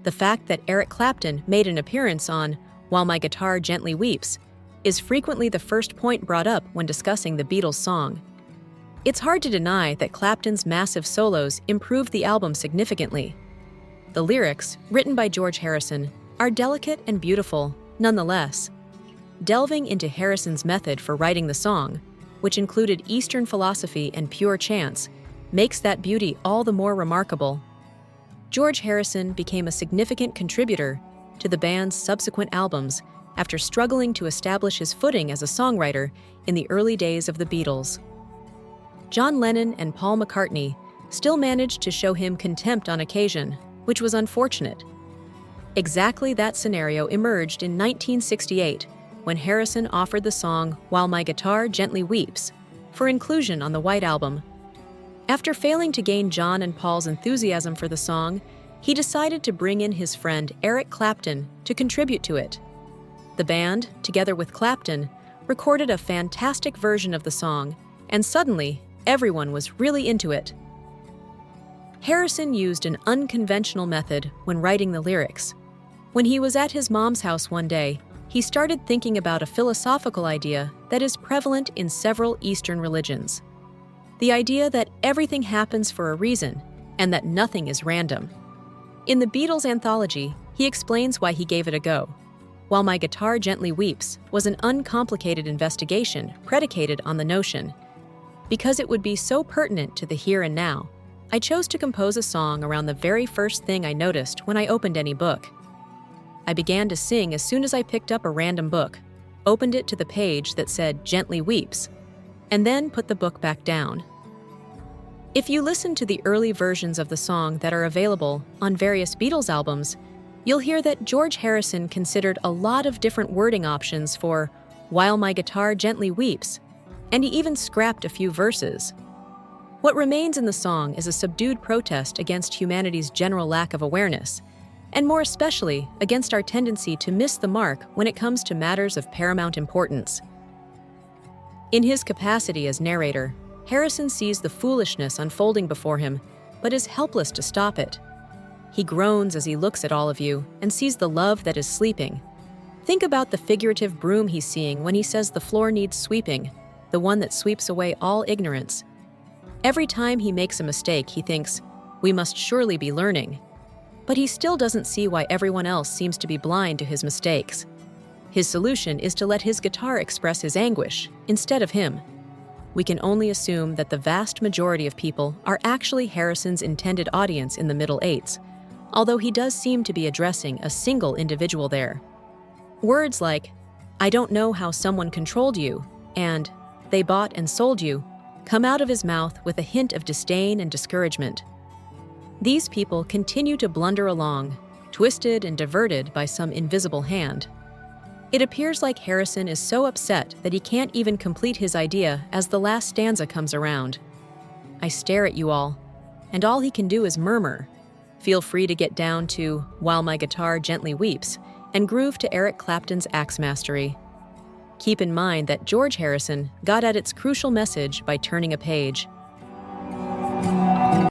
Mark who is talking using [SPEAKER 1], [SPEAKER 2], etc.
[SPEAKER 1] The fact that Eric Clapton made an appearance on While My Guitar Gently Weeps is frequently the first point brought up when discussing the Beatles song. It's hard to deny that Clapton's massive solos improved the album significantly. The lyrics, written by George Harrison, are delicate and beautiful, nonetheless. Delving into Harrison's method for writing the song, which included Eastern philosophy and pure chants, makes that beauty all the more remarkable. George Harrison became a significant contributor to the band's subsequent albums after struggling to establish his footing as a songwriter in the early days of the Beatles. John Lennon and Paul McCartney still managed to show him contempt on occasion, which was unfortunate. Exactly that scenario emerged in 1968 when Harrison offered the song While My Guitar Gently Weeps for inclusion on the White Album. After failing to gain John and Paul's enthusiasm for the song, he decided to bring in his friend Eric Clapton to contribute to it. The band, together with Clapton, recorded a fantastic version of the song, and suddenly, everyone was really into it. Harrison used an unconventional method when writing the lyrics. When he was at his mom's house one day, he started thinking about a philosophical idea that is prevalent in several Eastern religions. The idea that everything happens for a reason and that nothing is random. In the Beatles anthology, he explains why he gave it a go. While My Guitar Gently Weeps was an uncomplicated investigation predicated on the notion. Because it would be so pertinent to the here and now, I chose to compose a song around the very first thing I noticed when I opened any book. I began to sing as soon as I picked up a random book, opened it to the page that said Gently Weeps, and then put the book back down. If you listen to the early versions of the song that are available on various Beatles albums, you'll hear that George Harrison considered a lot of different wording options for While My Guitar Gently Weeps, and he even scrapped a few verses. What remains in the song is a subdued protest against humanity's general lack of awareness, and more especially against our tendency to miss the mark when it comes to matters of paramount importance. In his capacity as narrator, Harrison sees the foolishness unfolding before him, but is helpless to stop it. He groans as he looks at all of you and sees the love that is sleeping. Think about the figurative broom he's seeing when he says the floor needs sweeping, the one that sweeps away all ignorance. Every time he makes a mistake, he thinks, we must surely be learning. But he still doesn't see why everyone else seems to be blind to his mistakes. His solution is to let his guitar express his anguish instead of him. We can only assume that the vast majority of people are actually Harrison's intended audience in the middle eights, although he does seem to be addressing a single individual there. Words like, I don't know how someone controlled you, and they bought and sold you, come out of his mouth with a hint of disdain and discouragement. These people continue to blunder along, twisted and diverted by some invisible hand. It appears like Harrison is so upset that he can't even complete his idea as the last stanza comes around. I stare at you all, and all he can do is murmur. Feel free to get down to While My Guitar Gently Weeps and groove to Eric Clapton's axe mastery. Keep in mind that George Harrison got at its crucial message by turning a page.